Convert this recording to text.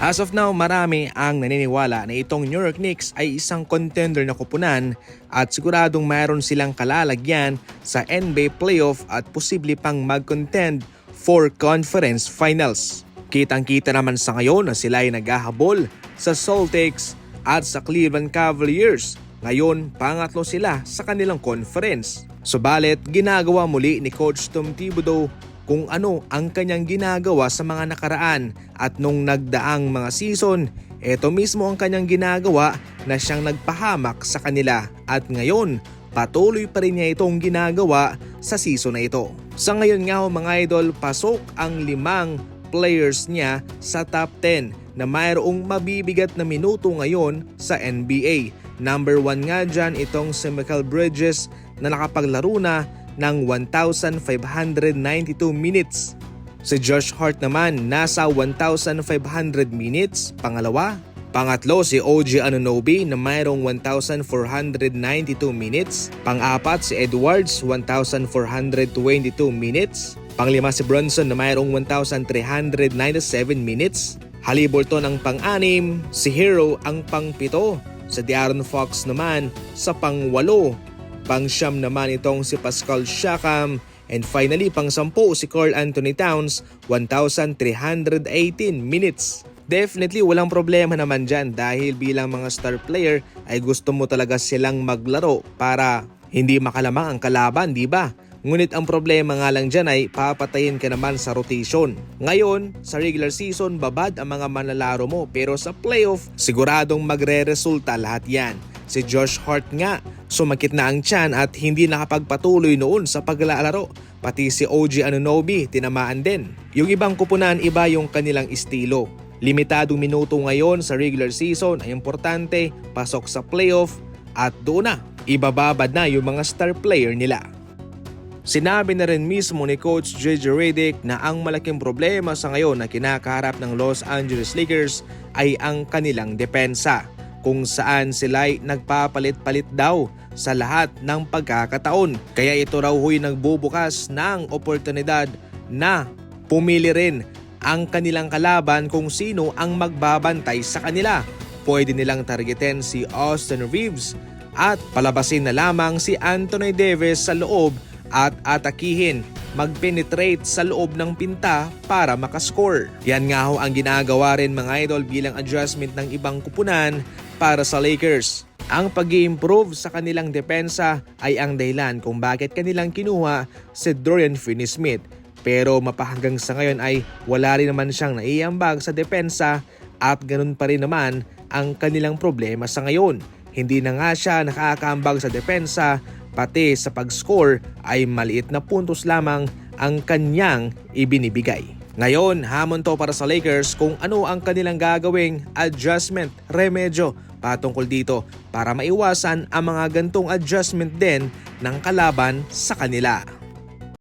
As of now, marami ang naniniwala na itong New York Knicks ay isang contender na koponan at siguradong mayroon silang kalalagyan sa NBA playoff at posible pang mag-contend for conference finals. Kitang-kita naman sa ngayon na sila ay naghahabol sa Celtics at sa Cleveland Cavaliers. Ngayon, pangatlo sila sa kanilang conference. Subalit, ginagawa muli ni Coach Tom Thibodeau kung ano ang kanyang ginagawa sa mga nakaraan at nung nagdaang mga season, ito mismo ang kanyang ginagawa na siyang nagpahamak sa kanila at ngayon patuloy pa rin niya itong ginagawa sa season na ito. Sa ngayon nga mga idol, pasok ang 5 players niya sa top 10 na mayroong mabibigat na minuto ngayon sa NBA. Number 1 nga dyan itong si Mikal Bridges na nakapaglaro na ng 1,592 minutes. Si Josh Hart naman nasa 1,500 minutes, pangalawa. Pangatlo si OG Anunoby na mayroong 1,492 minutes. Pang-apat si Edwards, 1,422 minutes. Panglima si Brunson na mayroong 1,397 minutes. Haliburton ang pang-anim, si Hero ang pang-pito. Si De'Aaron Fox naman sa pang-walo. Pang-siyam naman itong si Pascal Siakam. And finally, pang-sampu si Karl Anthony Towns, 1,318 minutes. Definitely walang problema naman dyan dahil bilang mga star player ay gusto mo talaga silang maglaro para hindi makalamang ang kalaban, di ba? Ngunit ang problema nga lang dyan ay papatayin ka naman sa rotation. Ngayon, sa regular season, babad ang mga manlalaro mo pero sa playoff, siguradong magre-resulta lahat yan. Si Josh Hart nga, sumakit na ang tiyan at hindi nakapagpatuloy noon sa paglalaro. Pati si OG Anunoby, tinamaan din. Yung ibang kupunan, iba yung kanilang estilo. Limitadong minuto ngayon sa regular season ay importante, pasok sa playoff at doon na, ibababad na yung mga star player nila. Sinabi na rin mismo ni Coach JJ Redick na ang malaking problema sa ngayon na kinakaharap ng Los Angeles Lakers ay ang kanilang depensa, kung saan sila'y nagpapalit-palit daw sa lahat ng pagkakataon. Kaya ito raw huy nagbubukas ng oportunidad na pumili rin ang kanilang kalaban kung sino ang magbabantay sa kanila. Pwede nilang targetin si Austin Reeves at palabasin na lamang si Anthony Davis sa loob at atakihin, mag-penetrate sa loob ng pinta para makascore. Yan nga ho ang ginagawa rin mga idol bilang adjustment ng ibang kupunan para sa Lakers. Ang pag-i-improve sa kanilang depensa ay ang dahilan kung bakit kanilang kinuha si Dorian Finney-Smith. Pero mapahanggang sa ngayon ay wala rin naman siyang naiambag sa depensa at ganun pa rin naman ang kanilang problema sa ngayon. Hindi na nga siya nakakaambag sa depensa, pati sa pag-score ay maliit na puntos lamang ang kanyang ibinibigay. Ngayon, hamon to para sa Lakers kung ano ang kanilang gagawing adjustment, remedyo patungkol dito para maiwasan ang mga gantong adjustment din ng kalaban sa kanila.